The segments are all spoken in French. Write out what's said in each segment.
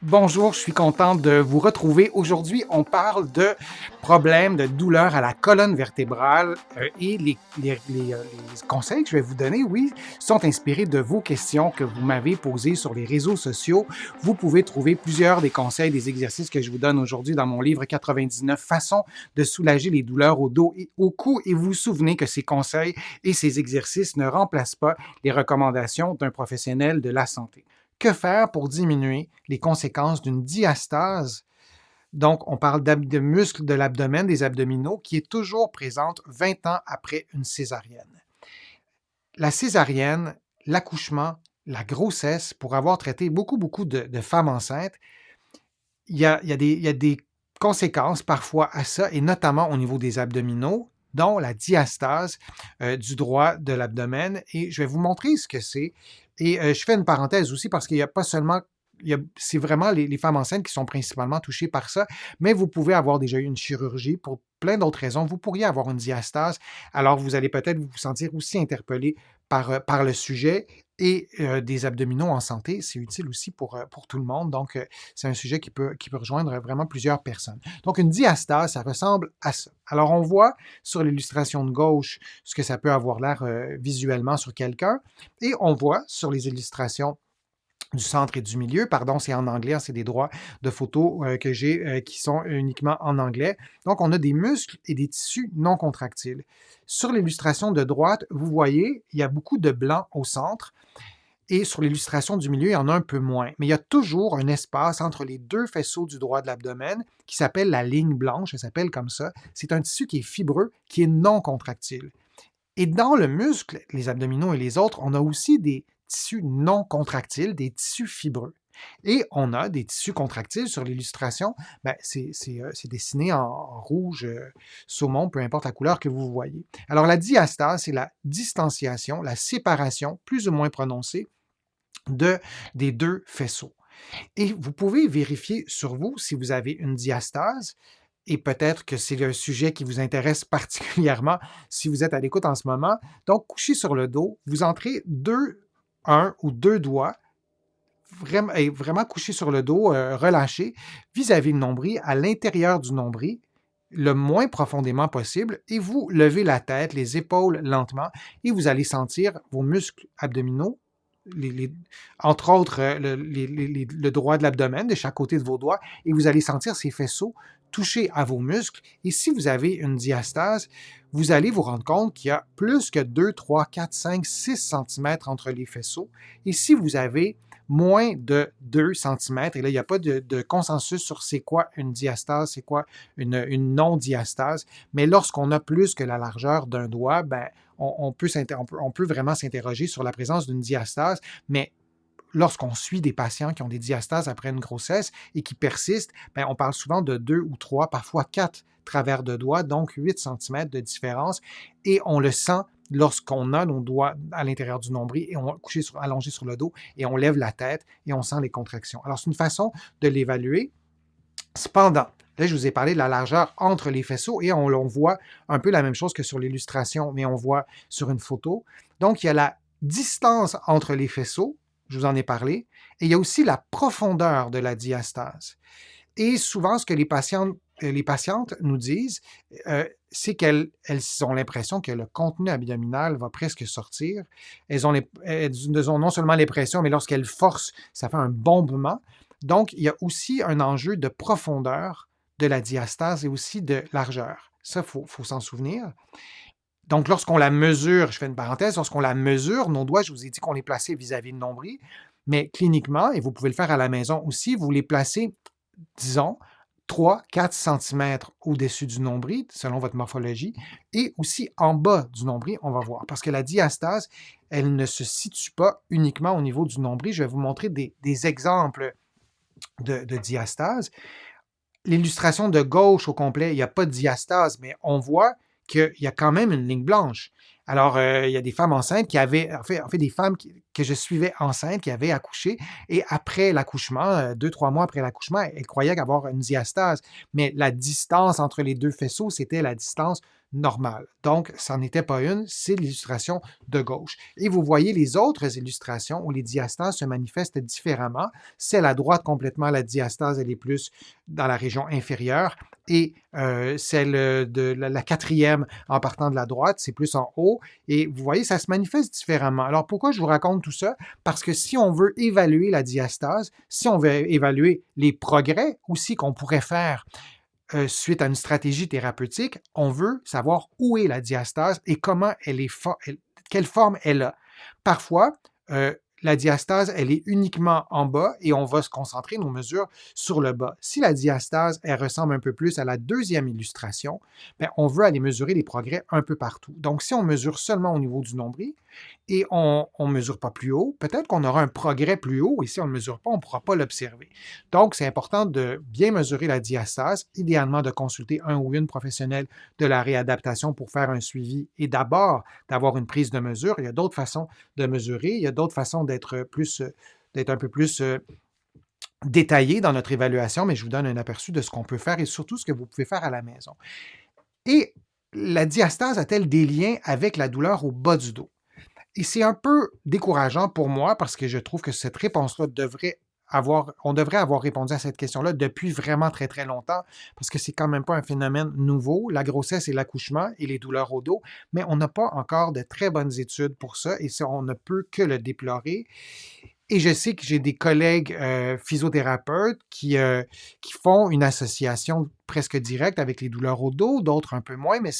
Bonjour, je suis content de vous retrouver. Aujourd'hui, on parle de problèmes de douleur à la colonne vertébrale et les conseils que je vais vous donner, oui, sont inspirés de vos questions que vous m'avez posées sur les réseaux sociaux. Vous pouvez trouver plusieurs des conseils, des exercices que je vous donne aujourd'hui dans mon livre 99 façons de soulager les douleurs au dos et au cou. Et vous vous souvenez que ces conseils et ces exercices ne remplacent pas les recommandations d'un professionnel de la santé. Que faire pour diminuer les conséquences d'une diastase? Donc, on parle de muscles de l'abdomen, des abdominaux, qui est toujours présente 20 ans après une césarienne. La césarienne, l'accouchement, la grossesse, pour avoir traité beaucoup de femmes enceintes, il y a des conséquences parfois à ça, et notamment au niveau des abdominaux, dont la diastase du droit de l'abdomen. Et je vais vous montrer ce que c'est. Et je fais une parenthèse aussi parce qu'il n'y a pas seulement c'est vraiment les femmes enceintes qui sont principalement touchées par ça, mais vous pouvez avoir déjà eu une chirurgie pour plein d'autres raisons. Vous pourriez avoir une diastase, alors vous allez peut-être vous sentir aussi interpellé par le sujet et des abdominaux en santé. C'est utile aussi pour tout le monde, donc c'est un sujet qui peut rejoindre vraiment plusieurs personnes. Donc une diastase, ça ressemble à ça. Alors on voit sur l'illustration de gauche ce que ça peut avoir l'air visuellement sur quelqu'un, et on voit sur les illustrations du centre et du milieu. Pardon, c'est en anglais, c'est des droits de photos que j'ai qui sont uniquement en anglais. Donc, on a des muscles et des tissus non contractiles. Sur l'illustration de droite, vous voyez, il y a beaucoup de blanc au centre. Et sur l'illustration du milieu, il y en a un peu moins. Mais il y a toujours un espace entre les deux faisceaux du droit de l'abdomen qui s'appelle la ligne blanche, ça s'appelle comme ça. C'est un tissu qui est fibreux, qui est non contractile. Et dans le muscle, les abdominaux et les autres, on a aussi des tissus non contractiles, des tissus fibreux. Et on a des tissus contractiles sur l'illustration. Ben, c'est dessiné en rouge, saumon, peu importe la couleur que vous voyez. Alors la diastase, c'est la distanciation, la séparation plus ou moins prononcée des deux faisceaux. Et vous pouvez vérifier sur vous si vous avez une diastase, et peut-être que c'est un sujet qui vous intéresse particulièrement si vous êtes à l'écoute en ce moment. Donc, couché sur le dos, vous entrez un ou deux doigts, vraiment couché sur le dos, relâché, vis-à-vis le nombril, à l'intérieur du nombril, le moins profondément possible, et vous levez la tête, les épaules lentement, et vous allez sentir vos muscles abdominaux, entre autres le droit de l'abdomen de chaque côté de vos doigts, et vous allez sentir ces faisceaux toucher à vos muscles. Et si vous avez une diastase, vous allez vous rendre compte qu'il y a plus que 2, 3, 4, 5, 6 cm entre les faisceaux. Et si vous avez moins de 2 cm, et là, il n'y a pas de consensus sur c'est quoi une diastase, c'est quoi une non-diastase, mais lorsqu'on a plus que la largeur d'un doigt, ben, on peut vraiment s'interroger sur la présence d'une diastase, mais lorsqu'on suit des patients qui ont des diastases après une grossesse et qui persistent, ben, on parle souvent de 2 ou 3, parfois 4 travers de doigts, donc 8 cm de différence, et on le sent lorsqu'on a nos doigts à l'intérieur du nombril et on est allongé sur le dos et on lève la tête et on sent les contractions. Alors, c'est une façon de l'évaluer. Cependant, là, je vous ai parlé de la largeur entre les faisceaux et on voit un peu la même chose que sur l'illustration, mais on voit sur une photo. Donc, il y a la distance entre les faisceaux, je vous en ai parlé, et il y a aussi la profondeur de la diastase. Et souvent, ce que les patientes nous disent, c'est qu'elles ont l'impression que le contenu abdominal va presque sortir. Elles ont non seulement l'impression, mais lorsqu'elles forcent, ça fait un bombement. Donc, il y a aussi un enjeu de profondeur de la diastase et aussi de largeur. Ça, faut s'en souvenir. Donc, lorsqu'on la mesure, je fais une parenthèse, lorsqu'on la mesure, nos doigts, je vous ai dit qu'on les plaçait vis-à-vis le nombril, mais cliniquement, et vous pouvez le faire à la maison aussi, vous les placez, disons, 3-4 cm au-dessus du nombril, selon votre morphologie, et aussi en bas du nombril, on va voir. Parce que la diastase, elle ne se situe pas uniquement au niveau du nombril. Je vais vous montrer des exemples de diastase. L'illustration de gauche au complet, il n'y a pas de diastase, mais on voit qu'il y a quand même une ligne blanche. Alors, il y a des femmes enceintes qui avaient, en fait des femmes que je suivais enceintes, qui avaient accouché, et après l'accouchement, 2-3 mois après l'accouchement, elles croyaient avoir une diastase. Mais la distance entre les deux faisceaux, c'était la distance normale. Donc, ça n'en était pas une, c'est l'illustration de gauche. Et vous voyez les autres illustrations où les diastases se manifestent différemment. Celle à droite, complètement, la diastase, elle est plus dans la région inférieure, et celle de la quatrième en partant de la droite, c'est plus en haut. Et vous voyez, ça se manifeste différemment. Alors pourquoi je vous raconte tout ça? Parce que si on veut évaluer la diastase, si on veut évaluer les progrès aussi qu'on pourrait faire suite à une stratégie thérapeutique, on veut savoir où est la diastase et comment quelle forme elle a. Parfois, la diastase, elle est uniquement en bas et on va se concentrer nos mesures sur le bas. Si la diastase, elle ressemble un peu plus à la deuxième illustration, bien, on veut aller mesurer les progrès un peu partout. Donc, si on mesure seulement au niveau du nombril et on ne mesure pas plus haut, peut-être qu'on aura un progrès plus haut et si on ne mesure pas, on ne pourra pas l'observer. Donc, c'est important de bien mesurer la diastase, idéalement de consulter un ou une professionnelle de la réadaptation pour faire un suivi et d'abord d'avoir une prise de mesure. Il y a d'autres façons de mesurer, il y a d'autres façons d'être un peu plus détaillé dans notre évaluation, mais je vous donne un aperçu de ce qu'on peut faire et surtout ce que vous pouvez faire à la maison. Et la diastase a-t-elle des liens avec la douleur au bas du dos? Et c'est un peu décourageant pour moi parce que je trouve que cette réponse-là on devrait avoir répondu à cette question-là depuis vraiment très, très longtemps, parce que c'est quand même pas un phénomène nouveau, la grossesse et l'accouchement et les douleurs au dos, mais on n'a pas encore de très bonnes études pour ça et ça, on ne peut que le déplorer. Et je sais que j'ai des collègues physiothérapeutes qui font une association presque directe avec les douleurs au dos, d'autres un peu moins, mais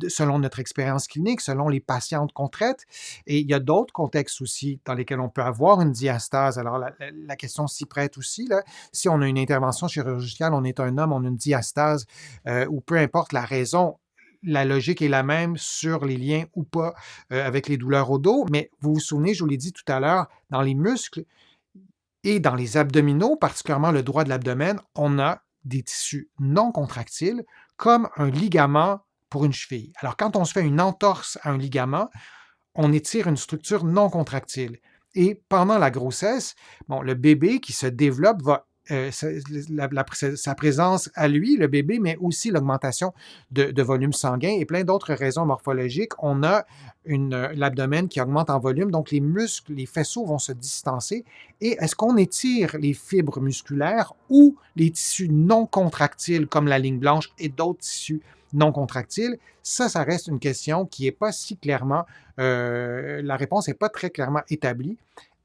selon notre expérience clinique, selon les patientes qu'on traite. Et il y a d'autres contextes aussi dans lesquels on peut avoir une diastase. Alors, la question s'y prête aussi, là. Si on a une intervention chirurgicale, on est un homme, on a une diastase, ou peu importe la raison, la logique est la même sur les liens ou pas avec les douleurs au dos. Mais vous vous souvenez, je vous l'ai dit tout à l'heure, dans les muscles et dans les abdominaux, particulièrement le droit de l'abdomen, on a des tissus non contractiles comme un ligament pour une cheville. Alors, quand on se fait une entorse à un ligament, on étire une structure non contractile. Et pendant la grossesse, bon, le bébé qui se développe va sa présence à lui, le bébé, mais aussi l'augmentation de volume sanguin et plein d'autres raisons morphologiques. On a l'abdomen qui augmente en volume, donc les muscles, les faisceaux vont se distancer. Et est-ce qu'on étire les fibres musculaires ou les tissus non contractiles comme la ligne blanche et d'autres tissus non contractiles? Ça reste une question qui n'est pas si clairement, la réponse n'est pas très clairement établie.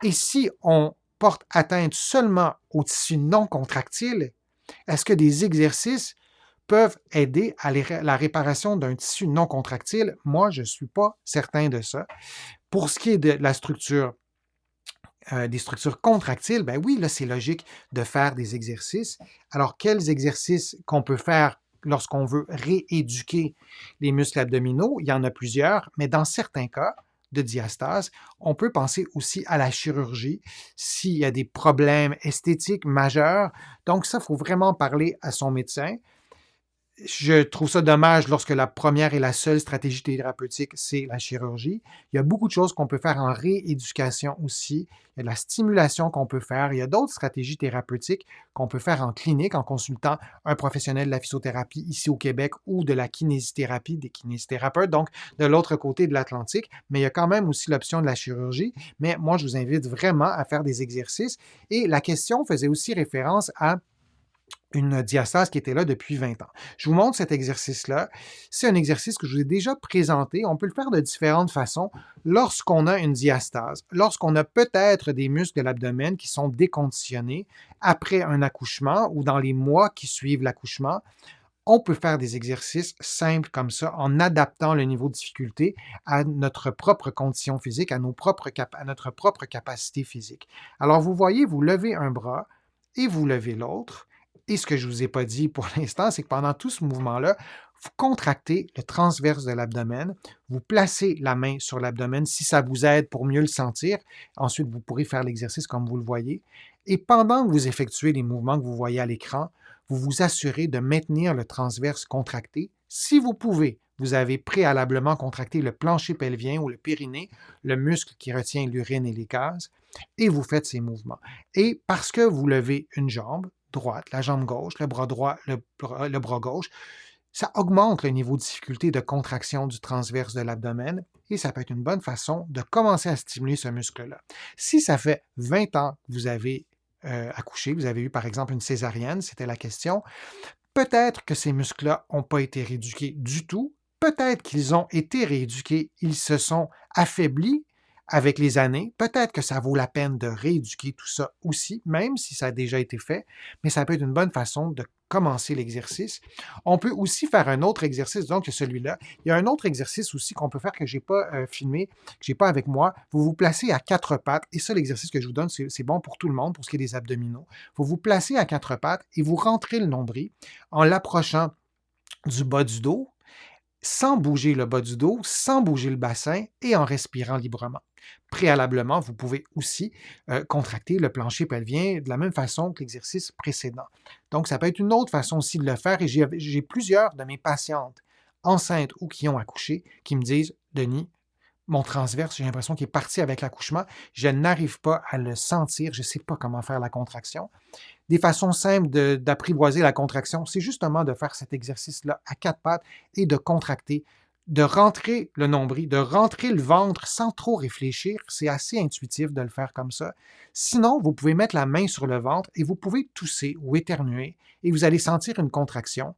Et si on porte atteinte seulement aux tissus non contractiles, est-ce que des exercices peuvent aider à la réparation d'un tissu non contractile? Moi, je ne suis pas certain de ça. Pour ce qui est de la structure, des structures contractiles, ben oui, là, c'est logique de faire des exercices. Alors, quels exercices qu'on peut faire lorsqu'on veut rééduquer les muscles abdominaux? Il y en a plusieurs, mais dans certains cas de diastase, on peut penser aussi à la chirurgie s'il y a des problèmes esthétiques majeurs. Donc ça, il faut vraiment parler à son médecin. Je trouve ça dommage lorsque la première et la seule stratégie thérapeutique, c'est la chirurgie. Il y a beaucoup de choses qu'on peut faire en rééducation aussi. Il y a de la stimulation qu'on peut faire. Il y a d'autres stratégies thérapeutiques qu'on peut faire en clinique en consultant un professionnel de la physiothérapie ici au Québec ou de la kinésithérapie, des kinésithérapeutes, donc de l'autre côté de l'Atlantique. Mais il y a quand même aussi l'option de la chirurgie. Mais moi, je vous invite vraiment à faire des exercices. Et la question faisait aussi référence à une diastase qui était là depuis 20 ans. Je vous montre cet exercice-là. C'est un exercice que je vous ai déjà présenté. On peut le faire de différentes façons lorsqu'on a une diastase, lorsqu'on a peut-être des muscles de l'abdomen qui sont déconditionnés après un accouchement ou dans les mois qui suivent l'accouchement. On peut faire des exercices simples comme ça en adaptant le niveau de difficulté à notre propre condition physique, à notre propre capacité physique. Alors, vous voyez, vous levez un bras et vous levez l'autre. Et ce que je ne vous ai pas dit pour l'instant, c'est que pendant tout ce mouvement-là, vous contractez le transverse de l'abdomen, vous placez la main sur l'abdomen si ça vous aide pour mieux le sentir. Ensuite, vous pourrez faire l'exercice comme vous le voyez. Et pendant que vous effectuez les mouvements que vous voyez à l'écran, vous vous assurez de maintenir le transverse contracté. Si vous pouvez, vous avez préalablement contracté le plancher pelvien ou le périnée, le muscle qui retient l'urine et les gaz, et vous faites ces mouvements. Et parce que vous levez une jambe droite, la jambe gauche, le bras droit, le bras gauche, ça augmente le niveau de difficulté de contraction du transverse de l'abdomen et ça peut être une bonne façon de commencer à stimuler ce muscle-là. Si ça fait 20 ans que vous avez accouché, vous avez eu par exemple une césarienne, c'était la question, peut-être que ces muscles-là n'ont pas été rééduqués du tout, peut-être qu'ils ont été rééduqués, ils se sont affaiblis avec les années, peut-être que ça vaut la peine de rééduquer tout ça aussi, même si ça a déjà été fait, mais ça peut être une bonne façon de commencer l'exercice. On peut aussi faire un autre exercice, donc celui-là. Il y a un autre exercice aussi qu'on peut faire que je n'ai pas filmé, que je n'ai pas avec moi. Vous vous placez à quatre pattes, et ça, l'exercice que je vous donne, c'est bon pour tout le monde, pour ce qui est des abdominaux. Vous vous placez à quatre pattes et vous rentrez le nombril en l'approchant du bas du dos, sans bouger le bas du dos, sans bouger le bassin et en respirant librement. Préalablement, vous pouvez aussi contracter le plancher pelvien de la même façon que l'exercice précédent. Donc, ça peut être une autre façon aussi de le faire et j'ai plusieurs de mes patientes enceintes ou qui ont accouché qui me disent « Denis, mon transverse, j'ai l'impression qu'il est parti avec l'accouchement, je n'arrive pas à le sentir, je ne sais pas comment faire la contraction. » Des façons simples d'apprivoiser la contraction, c'est justement de faire cet exercice-là à quatre pattes et de contracter, de rentrer le nombril, de rentrer le ventre sans trop réfléchir. C'est assez intuitif de le faire comme ça. Sinon, vous pouvez mettre la main sur le ventre et vous pouvez tousser ou éternuer et vous allez sentir une contraction.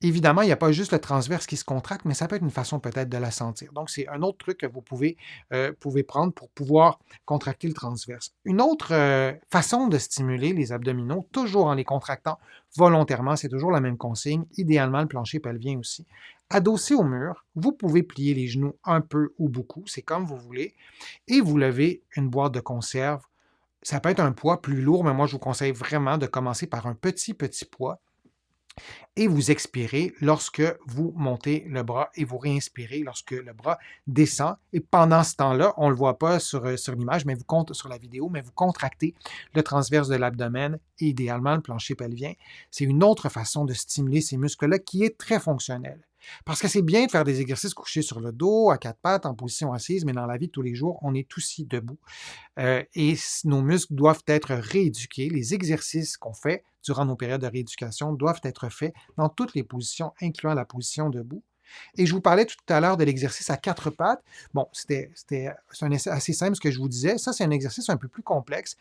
Évidemment, il n'y a pas juste le transverse qui se contracte, mais ça peut être une façon peut-être de la sentir. Donc, c'est un autre truc que vous pouvez prendre pour pouvoir contracter le transverse. Une autre façon de stimuler les abdominaux, toujours en les contractant volontairement, c'est toujours la même consigne, idéalement le plancher pelvien aussi. Adossé au mur, vous pouvez plier les genoux un peu ou beaucoup, c'est comme vous voulez, et vous levez une boîte de conserve. Ça peut être un poids plus lourd, mais moi, je vous conseille vraiment de commencer par un petit poids et vous expirez lorsque vous montez le bras et vous réinspirez lorsque le bras descend. Et pendant ce temps-là, on ne le voit pas sur l'image, mais sur la vidéo, mais vous contractez le transverse de l'abdomen et idéalement le plancher pelvien. C'est une autre façon de stimuler ces muscles-là qui est très fonctionnelle. Parce que c'est bien de faire des exercices couchés sur le dos, à quatre pattes, en position assise, mais dans la vie de tous les jours, on est aussi debout. Et nos muscles doivent être rééduqués. Les exercices qu'on fait durant nos périodes de rééducation doivent être faits dans toutes les positions, incluant la position debout. Et je vous parlais tout à l'heure de l'exercice à quatre pattes. Bon, c'est assez simple ce que je vous disais. Ça, c'est un exercice un peu plus complexe,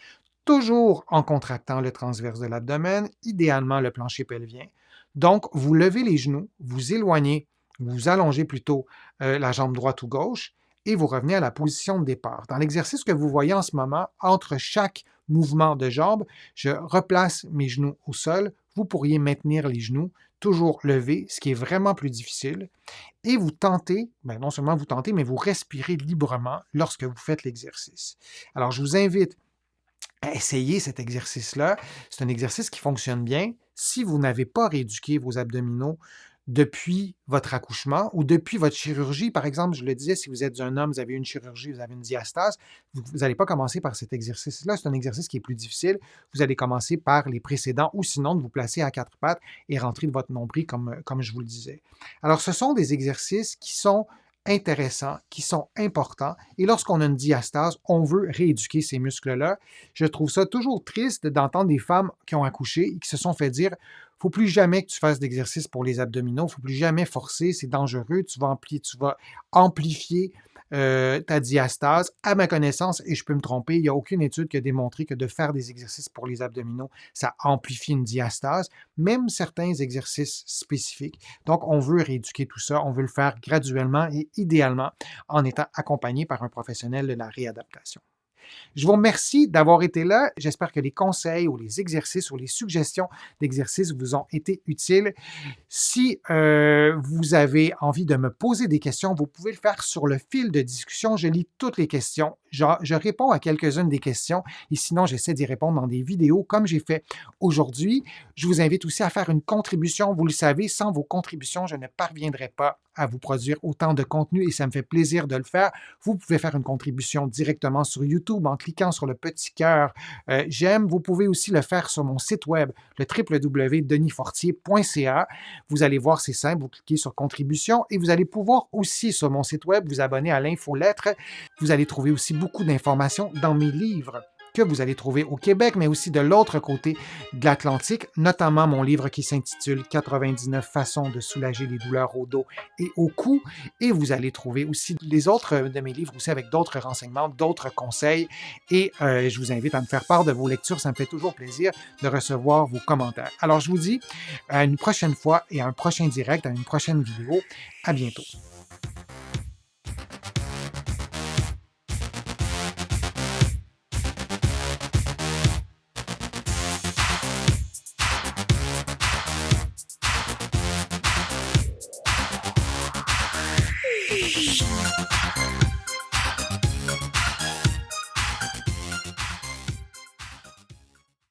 toujours en contractant le transverse de l'abdomen, idéalement le plancher pelvien. Donc, vous levez les genoux, vous éloignez, vous allongez plutôt la jambe droite ou gauche et vous revenez à la position de départ. Dans l'exercice que vous voyez en ce moment, entre chaque mouvement de jambe, je replace mes genoux au sol. Vous pourriez maintenir les genoux toujours levés, ce qui est vraiment plus difficile. Et vous tentez, non seulement vous tentez, mais vous respirez librement lorsque vous faites l'exercice. Alors, je vous invite à essayer cet exercice-là. C'est un exercice qui fonctionne bien. Si vous n'avez pas rééduqué vos abdominaux depuis votre accouchement ou depuis votre chirurgie, par exemple, je le disais, si vous êtes un homme, vous avez une chirurgie, vous avez une diastase, vous n'allez pas commencer par cet exercice-là. C'est un exercice qui est plus difficile. Vous allez commencer par les précédents ou sinon de vous placer à quatre pattes et rentrer de votre nombril comme je vous le disais. Alors, ce sont des exercices qui sont intéressants, qui sont importants. Et lorsqu'on a une diastase, on veut rééduquer ces muscles-là. Je trouve ça toujours triste d'entendre des femmes qui ont accouché et qui se sont fait dire « il ne faut plus jamais que tu fasses d'exercice pour les abdominaux, il ne faut plus jamais forcer, c'est dangereux, tu vas amplifier ta diastase. » À ma connaissance, et je peux me tromper, il n'y a aucune étude qui a démontré que de faire des exercices pour les abdominaux, ça amplifie une diastase, même certains exercices spécifiques. Donc, on veut rééduquer tout ça, on veut le faire graduellement et idéalement en étant accompagné par un professionnel de la réadaptation. Je vous remercie d'avoir été là. J'espère que les conseils ou les exercices ou les suggestions d'exercices vous ont été utiles. Si vous avez envie de me poser des questions, vous pouvez le faire sur le fil de discussion. Je lis toutes les questions. Je réponds à quelques-unes des questions et sinon, j'essaie d'y répondre dans des vidéos comme j'ai fait aujourd'hui. Je vous invite aussi à faire une contribution. Vous le savez, sans vos contributions, je ne parviendrai pas à vous produire autant de contenu et ça me fait plaisir de le faire. Vous pouvez faire une contribution directement sur YouTube en cliquant sur le petit cœur j'aime. Vous pouvez aussi le faire sur mon site web, le www.denisfortier.ca. Vous allez voir, c'est simple, vous cliquez sur contribution et vous allez pouvoir aussi sur mon site web vous abonner à l'infolettre. Vous allez trouver aussi beaucoup d'informations dans mes livres que vous allez trouver au Québec, mais aussi de l'autre côté de l'Atlantique, notamment mon livre qui s'intitule 99 façons de soulager les douleurs au dos et au cou. Et vous allez trouver aussi les autres de mes livres aussi avec d'autres renseignements, d'autres conseils. Et je vous invite à me faire part de vos lectures. Ça me fait toujours plaisir de recevoir vos commentaires. Alors, je vous dis à une prochaine fois et à un prochain direct, à une prochaine vidéo. À bientôt.